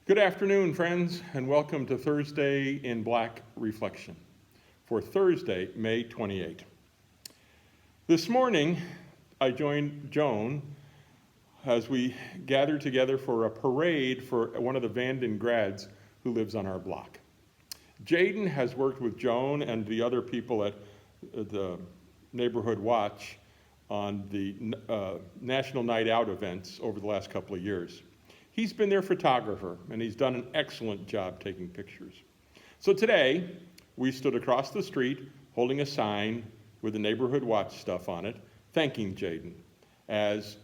Good afternoon, friends, and welcome to Thursday in Black Reflection for Thursday, May 28. This morning, I joined Joan as we gathered together for a parade for one of the Vanden grads who lives on our block. Jaden has worked with Joan and the other people at the Neighborhood Watch on the National Night Out events over the last couple of years. He's been their photographer, and he's done an excellent job taking pictures. So today, we stood across the street holding a sign with the Neighborhood Watch stuff on it, thanking Jaden as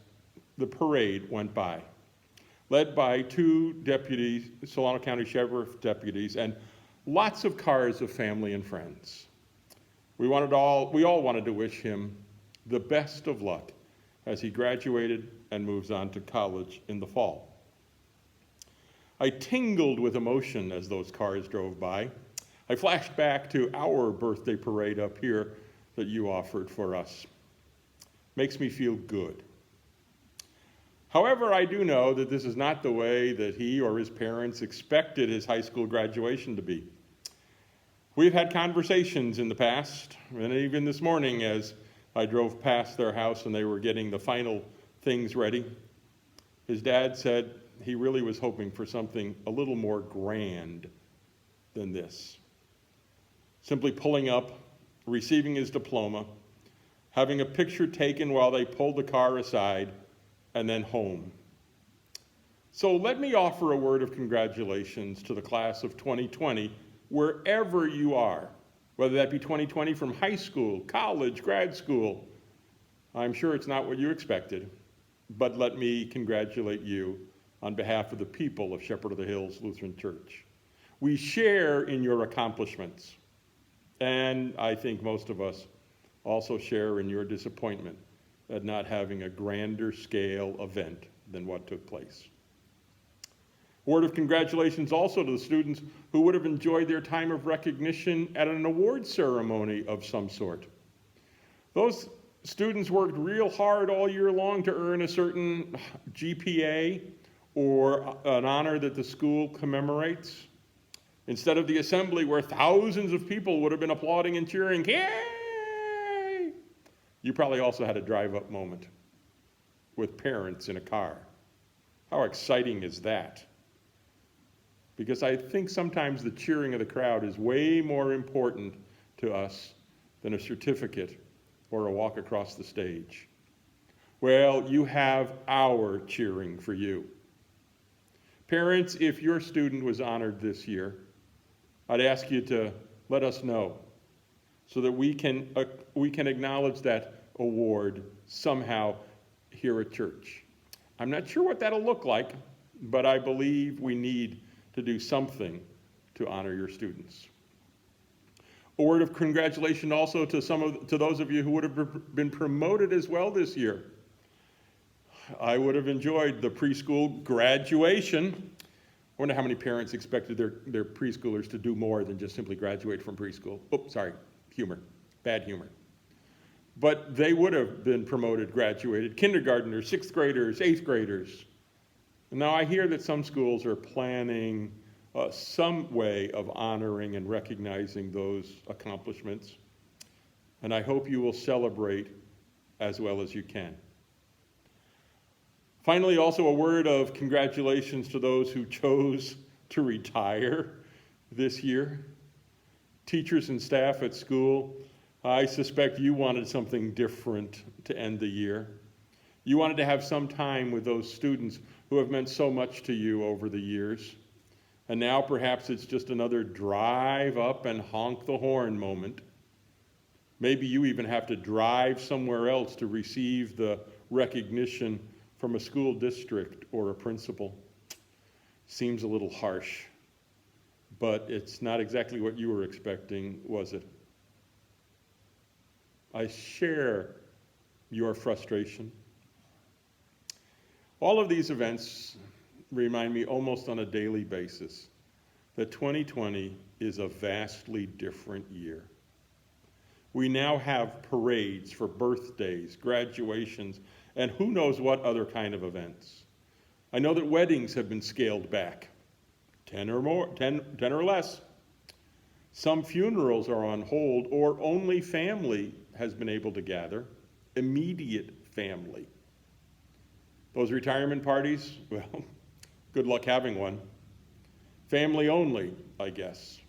the parade went by, led by two deputies, Solano County Sheriff deputies, and lots of cars of family and friends. We all wanted to wish him the best of luck as he graduated and moves on to college in the fall. I tingled with emotion as those cars drove by. I flashed back to our birthday parade up here that you offered for us. Makes me feel good. However, I do know that this is not the way that he or his parents expected his high school graduation to be. We've had conversations in the past, and even this morning as I drove past their house and they were getting the final things ready. His dad said he really was hoping for something a little more grand than this. Simply pulling up, receiving his diploma, having a picture taken while they pulled the car aside, and then home. So let me offer a word of congratulations to the class of 2020, wherever you are. Whether that be 2020 from high school, college, grad school. I'm sure it's not what you expected, but let me congratulate you on behalf of the people of Shepherd of the Hills Lutheran Church. We share in your accomplishments, and I think most of us also share in your disappointment at not having a grander scale event than what took place. Word of congratulations also to the students who would have enjoyed their time of recognition at an award ceremony of some sort. Those students worked real hard all year long to earn a certain GPA or an honor that the school commemorates. Instead of the assembly where thousands of people would have been applauding and cheering, yay! You probably also had a drive-up moment with parents in a car. How exciting is that? Because I think sometimes the cheering of the crowd is way more important to us than a certificate or a walk across the stage. Well, you have our cheering for you. Parents, if your student was honored this year, I'd ask you to let us know so that we can acknowledge that award somehow here at church. I'm not sure what that'll look like, but I believe we need to do something to honor your students. A word of congratulations also to those of you who would have been promoted as well this year. I would have enjoyed the preschool graduation. I wonder how many parents expected their preschoolers to do more than just simply graduate from preschool. Oops, sorry, bad humor. But they would have been promoted, graduated, kindergartners, sixth graders, eighth graders. Now, I hear that some schools are planning some way of honoring and recognizing those accomplishments, and I hope you will celebrate as well as you can. Finally, also a word of congratulations to those who chose to retire this year. Teachers and staff at school, I suspect you wanted something different to end the year. You wanted to have some time with those students who have meant so much to you over the years. And now perhaps it's just another drive up and honk the horn moment. Maybe you even have to drive somewhere else to receive the recognition from a school district or a principal. Seems a little harsh, but it's not exactly what you were expecting, was it? I share your frustration. All of these events remind me almost on a daily basis that 2020 is a vastly different year. We now have parades for birthdays, graduations, and who knows what other kind of events. I know that weddings have been scaled back, 10 or less. Some funerals are on hold, or only family has been able to gather, immediate family. Those retirement parties, well, good luck having one. Family only, I guess.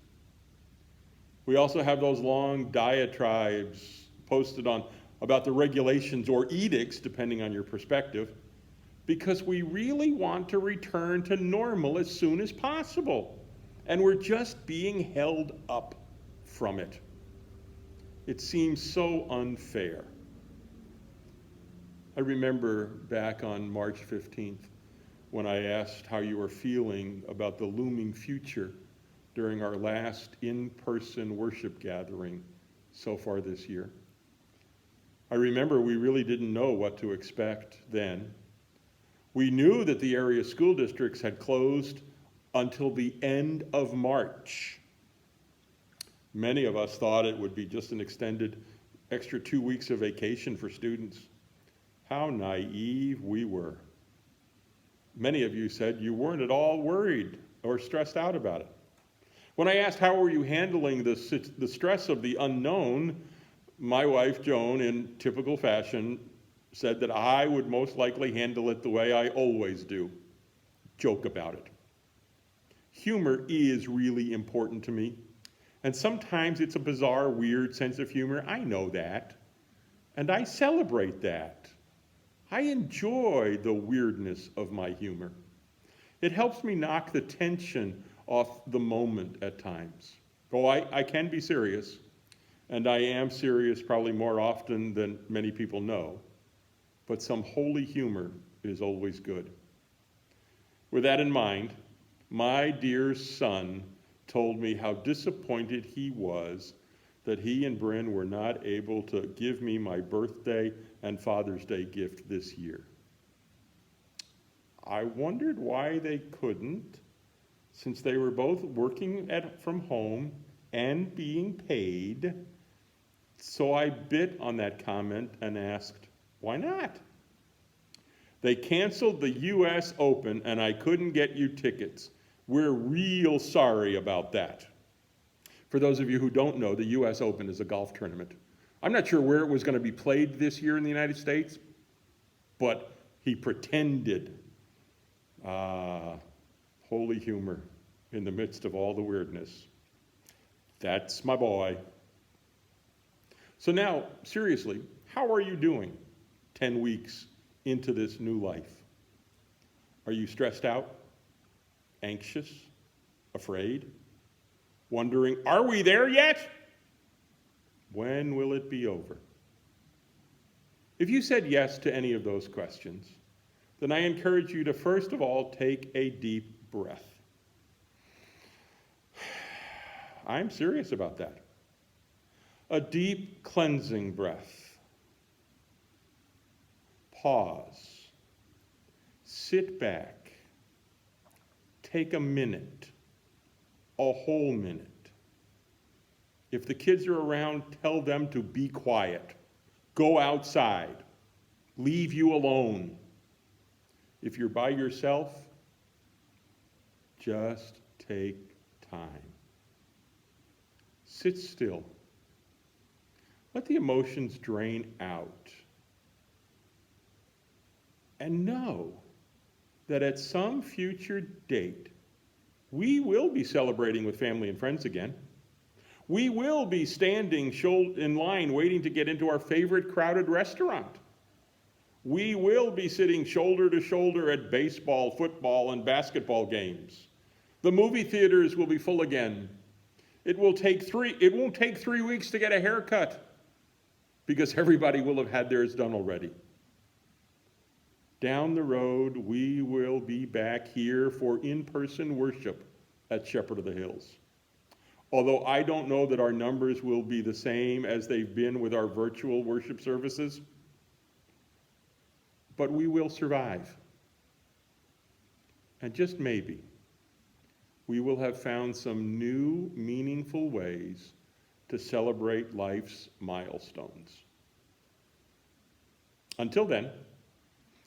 We also have those long diatribes posted on about the regulations or edicts, depending on your perspective, because we really want to return to normal as soon as possible. And we're just being held up from it. It seems so unfair. I remember back on March 15th when I asked how you were feeling about the looming future during our last in-person worship gathering so far this year. I remember we really didn't know what to expect then. We knew that the area school districts had closed until the end of March. Many of us thought it would be just an extended extra 2 weeks of vacation for students. How naive we were. Many of you said you weren't at all worried or stressed out about it. When I asked how were you handling the stress of the unknown, my wife, Joan, in typical fashion, said that I would most likely handle it the way I always do, joke about it. Humor is really important to me, and sometimes it's a bizarre, weird sense of humor. I know that, and I celebrate that. I enjoy the weirdness of my humor. It helps me knock the tension off the moment at times. Oh, I can be serious, and I am serious probably more often than many people know, but some holy humor is always good. With that in mind, my dear son told me how disappointed he was that he and Bryn were not able to give me my birthday and Father's Day gift this year. I wondered why they couldn't, since they were both working from home and being paid. So I bit on that comment and asked, why not? They canceled the US Open and I couldn't get you tickets. We're real sorry about that. For those of you who don't know, the US Open is a golf tournament. I'm not sure where it was going to be played this year in the United States, but he pretended. Holy humor in the midst of all the weirdness. That's my boy. So now, seriously, how are you doing 10 weeks into this new life? Are you stressed out, anxious, afraid, wondering, are we there yet? When will it be over? If you said yes to any of those questions, then I encourage you to first of all take a deep breath. I'm serious about that. A deep cleansing breath. Pause. Sit back. Take a minute. A whole minute. If the kids are around, tell them to be quiet. Go outside. Leave you alone. If you're by yourself, just take time. Sit still. Let the emotions drain out. And know that at some future date, we will be celebrating with family and friends again. We will be standing in line waiting to get into our favorite crowded restaurant. We will be sitting shoulder to shoulder at baseball, football, and basketball games. The movie theaters will be full again. It won't take 3 weeks to get a haircut because everybody will have had theirs done already. Down the road, we will be back here for in-person worship at Shepherd of the Hills. Although I don't know that our numbers will be the same as they've been with our virtual worship services, but we will survive. And just maybe, we will have found some new, meaningful ways to celebrate life's milestones. Until then,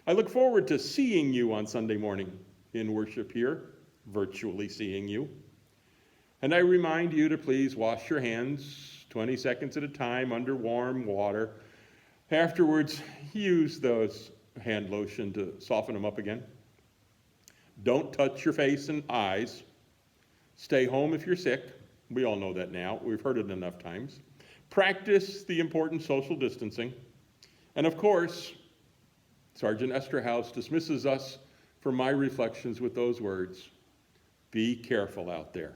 I look forward to seeing you on Sunday morning in worship here, virtually seeing you. And I remind you to please wash your hands 20 seconds at a time under warm water. Afterwards, use those hand lotion to soften them up again. Don't touch your face and eyes. Stay home if you're sick. We all know that now. We've heard it enough times. Practice the important social distancing. And of course, Sergeant Esterhaus dismisses us from my reflections with those words, be careful out there.